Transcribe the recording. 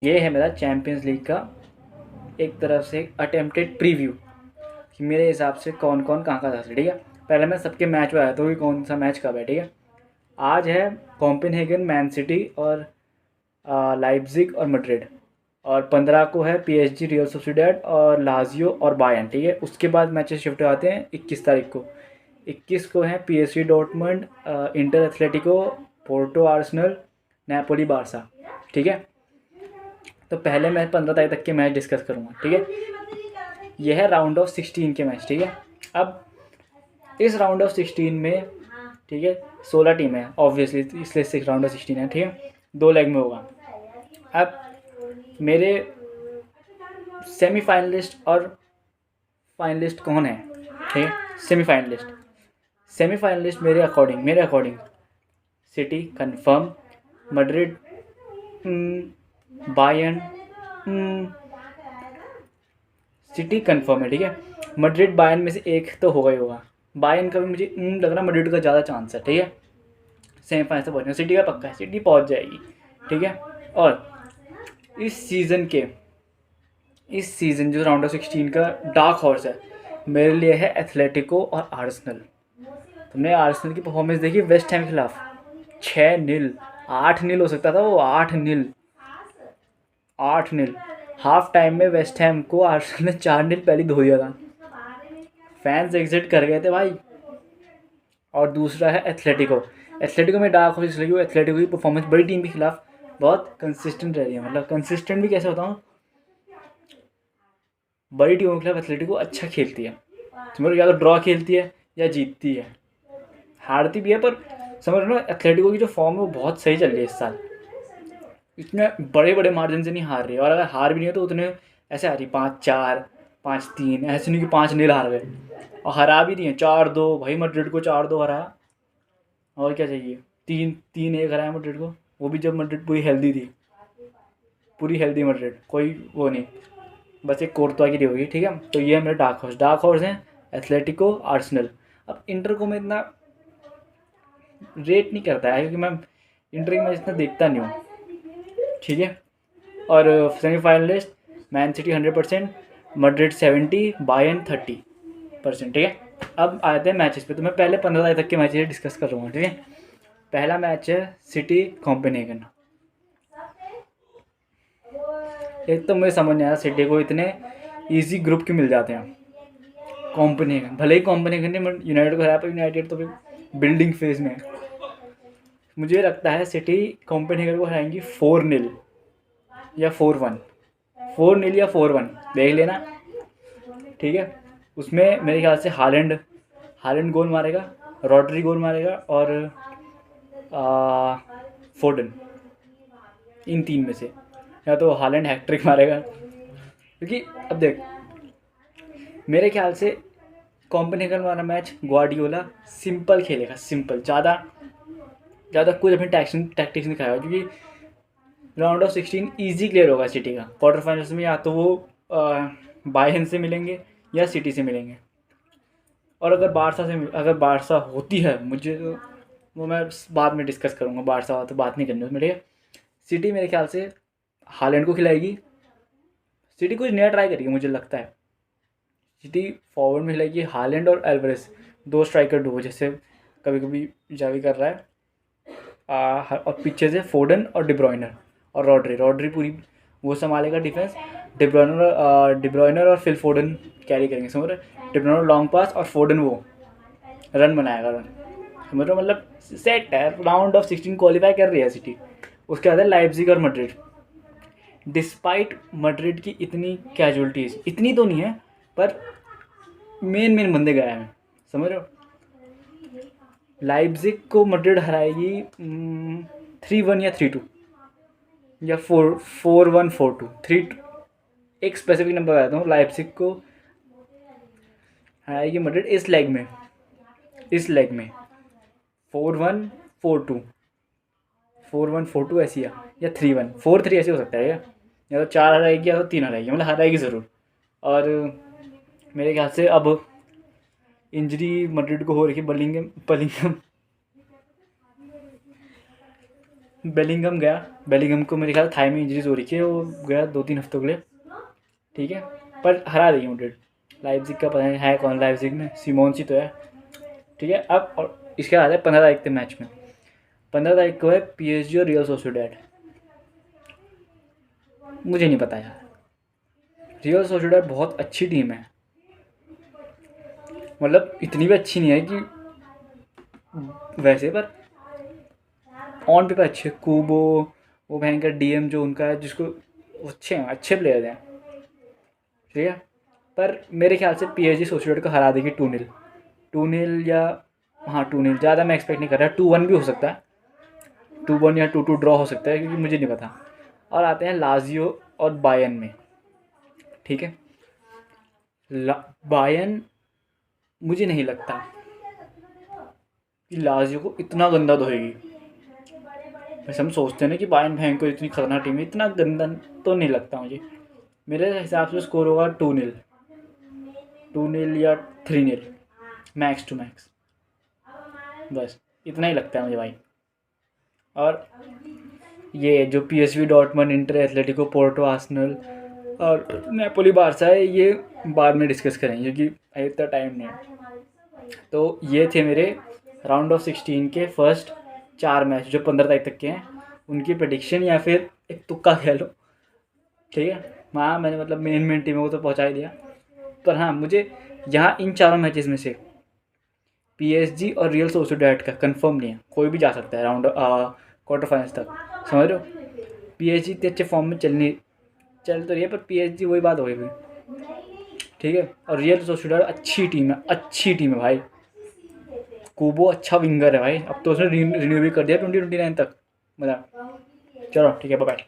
ये है मेरा चैम्पियंस लीग का एक तरफ से अटेम्प्टेड प्रीव्यू कि मेरे हिसाब से कौन कौन कहाँ कहाँ जा सकते, ठीक है। पहले मैं सबके मैच में आया था कि कौन सा मैच कब है, ठीक है। आज है कोपेनहेगन मैन सिटी और लाइप्जिग और मैड्रिड, और 15 को है पीएसजी रियल सोसिएडाड और लाजियो और बायर्न, ठीक है। उसके बाद मैचेस शिफ्ट आते हैं 21 तारीख को। 21 को है PSG Dortmund, Inter Atletico, Porto Arsenal, Napoli Barca, ठीक है। तो पहले मैं 15 तारीख तक के मैच डिस्कस करूँगा, ठीक है। यह है राउंड ऑफ 16 के मैच, ठीक है। अब इस राउंड ऑफ 16 में, ठीक है, 16 टीम है ऑब्वियसली, इसलिए 6 राउंड ऑफ 16 है, ठीक है। 2 लेग में होगा। अब मेरे सेमीफाइनलिस्ट और फाइनलिस्ट कौन है, ठीक है। सेमीफाइनलिस्ट मेरे according city confirm, Madrid, Bayern, city confirm है, ठीक है। मैड्रिड बायर्न में से एक तो होगा ही होगा। बायर्न का भी मुझे लग रहा है मैड्रिड का ज़्यादा चांस है, ठीक है, सेमीफाइनल से पहुँचने। सिटी का पक्का है, सिटी पहुँच जाएगी, ठीक है। और इस सीज़न जो राउंड ऑफ 16 का डार्क हॉर्स है मेरे लिए है एथलेटिको और आर्सेनल। तुमने आर्सेनल की परफॉर्मेंस देखी वेस्ट हैम के खिलाफ? 6-0, 8-0 हो सकता था वो, 8-0, 8-0। हाफ टाइम में वेस्ट हैम को आर्सेनल ने 4-0 पहले धो दिया था, फैंस एग्जिट कर गए थे भाई। और दूसरा है एथलेटिको में डार्क हॉर्स लगी हुई। एथलेटिको की परफॉर्मेंस बड़ी टीम के खिलाफ बहुत कंसिस्टेंट रह रही है, मतलब कंसिस्टेंट भी कैसे बताऊँ, बड़ी टीमों के खिलाफ एथलेटिको अच्छा खेलती है, समझ लो, या तो ड्रॉ खेलती है या जीतती है, हारती भी है, पर समझ लो एथलेटिको की जो फॉर्म है वो बहुत सही चल रही है इस साल। इतने बड़े बड़े मार्जिन से नहीं हार रही है, और अगर हार भी नहीं है तो उतने ऐसे हारी 5-4, 5-3, ऐसे नहीं कि 5-0 हार गए। और हरा भी नहीं है 4-2, भाई मैड्रिड को 4-2 हराया, और क्या चाहिए। 3-1 हराया मैड्रिड को, वो भी जब मैड्रिड पूरी हेल्दी थी, पूरी हेल्दी मैड्रिड, कोई वो नहीं, बस एक कोर्तवा की होगी, ठीक है। तो ये है मेरे डार्क हॉर्स हैं एथलेटिको, आर्सेनल। अब इंटर को मैं इतना रेट नहीं करता है क्योंकि मैं इंटर की मैच इतना देखता नहीं हूँ, ठीक है। और semifinalist man city 100%, Madrid 70, Bayern 30%, ठीक है। अब आते हैं मैचेस पे, तो मैं पहले 15 तारीख तक के मैचेस डिस्कस करूँगा, ठीक है। पहला मैच है सिटी कोपेनहेगन। एक तो मुझे समझ नहीं आया सिटी को इतने इजी ग्रुप के मिल जाते हैं। कोपेनहेगन, भले ही कोपेनहेगन ने यूनाइटेड को हराया, पर यूनाइटेड तो फिर बिल्डिंग फेज में है। मुझे लगता है सिटी कोपेनहेगन को हराएंगी 4-0 या 4-1, 4-0 या 4-1, देख लेना, ठीक है। उसमें मेरे ख्याल से हालैंड गोल मारेगा, रॉड्री गोल मारेगा, और फोर्डन, इन 3 में से या तो हालैंड हैट्रिक मारेगा। क्योंकि अब देख, मेरे ख्याल से कोपेनहेगन वाला मैच ग्वार्डियोला सिंपल खेलेगा, सिंपल, ज़्यादा कुछ अपनी टैक्टिक्स नहीं खाएगा, क्योंकि राउंड ऑफ 16 ईजी क्लियर होगा सिटी का। क्वार्टर फाइनल्स में या तो वो बायर्न से मिलेंगे या सिटी से मिलेंगे। और अगर बारसा होती है, मुझे तो वो मैं बाद में डिस्कस करूँगा, बारसा हो तो बात नहीं करनी उसमें, ठीक है। सिटी मेरे ख्याल से हालैंड को खिलाएगी, सिटी कुछ नया ट्राई करेगी मुझे लगता है। सिटी फॉरवर्ड में खिलाएगी हालैंड और एल्वारेज, 2 स्ट्राइकर डुओ जैसे कभी कभी जावी कर रहा है, और पीछे से फोर्डन और डिब्रॉयनर और रॉड्री पूरी वो संभालेगा डिफेंस। डिब्रॉयनर और फिल फोर्डन कैरी करेंगे, समझ रहे। डिब्रॉयनर लॉन्ग पास और फोर्डन वो रन बनाएगा, समझ रहे, मतलब सेट है। राउंड ऑफ 16 क्वालिफाई कर रही है सिटी। उसके बाद है लाइप्जिग और मैड्रिड। डिस्पाइट मैड्रिड की इतनी कैजुअलिटीज़, इतनी तो नहीं है, पर मेन बंदे गए हैं, समझ रहे हो। लाइप्जिग को मैड्रिड हराएगी 3-1 या 3-2 या 4-1, 4-2, 3-2, एक स्पेसिफिक नंबर बताता हूँ। लाइप्जिग को हराएगी मैड्रिड इस लेग में 4-1, 4-2, 4-1, 4-2 ऐसी है, या 3-1, 4-3 ऐसे हो सकता है, या तो 4 हराएगी या तो 3 हराएगी, मतलब हराएगी ज़रूर। और मेरे ख्याल से अब इंजरी मैड्रिड को हो रही है, बलिंगम बेलिंगम गया, बेलिंगम को मेरे ख्याल थाई में इंजरीज हो रही है, वो गया 2-3 हफ्तों के लिए, ठीक है, पर हरा दी यूनाइटेड। लाइप्जिग का पता नहीं है कौन लाइप्जिग में, सिमोन सी तो है, ठीक है। अब और इसके बाद है 15 तारीख के मैच में, 15 तारीख को है PSG और रियल सोसिएडाड। मुझे नहीं पता यार, रियल सोसिएडाड बहुत अच्छी टीम है, मतलब इतनी भी अच्छी नहीं है कि वैसे, पर ऑन पेपर अच्छे। कूबो, वो भयंकर DM जो उनका है, जिसको अच्छे हैं, अच्छे प्लेयर हैं, ठीक है। पर मेरे ख्याल से PSG सोसिएडाड को हरा देगी 2-0, 2-0 या हाँ 2-0, ज़्यादा मैं एक्सपेक्ट नहीं कर रहा। 2-1 भी हो सकता है, 2-1 या 2-2 ड्रॉ हो सकता है, क्योंकि मुझे नहीं पता। और आते हैं लाजियो और बायर्न में, ठीक है। बायर्न, मुझे नहीं लगता कि लाजियो को इतना गंदा धोएगी। वैसे हम सोचते हैं ना कि बायर्न भयंकर इतनी खतरनाक टीम है, इतना गंदा तो नहीं लगता मुझे। मेरे हिसाब से स्कोर होगा 2-0, 2-0 या 3-0 मैक्स टू मैक्स, बस इतना ही लगता है मुझे भाई। और ये जो PSV, Dortmund, Inter, Atletico, Porto, Arsenal और नेपोली, बारसा है, ये बाद में डिस्कस करेंगे क्योंकि इतना टाइम नहीं है। तो ये थे मेरे राउंड ऑफ 16 के फर्स्ट 4 मैच जो 15 तारीख तक के हैं, उनकी प्रेडिक्शन या फिर एक तुक्का कह लो, ठीक है। हाँ मैंने मतलब मेन टीमों को तो पहुँचा ही दिया, पर हाँ मुझे यहाँ इन चारों मैचेस में से PSG और रियल सोसिएडाड का कंफर्म नहीं है, कोई भी जा सकता है राउंड क्वार्टर फाइनल्स तक, समझ रहे हो। PSG इतने अच्छे फॉर्म में चल तो रही है, पर PSG वही बात हो गई फिर, ठीक है। और रियल सोसिएडाड अच्छी टीम है, अच्छी टीम है भाई। कूबो अच्छा विंगर है भाई, अब तो उसने रिन्यू भी कर दिया 2029 तक, मतलब चलो ठीक है, बाय।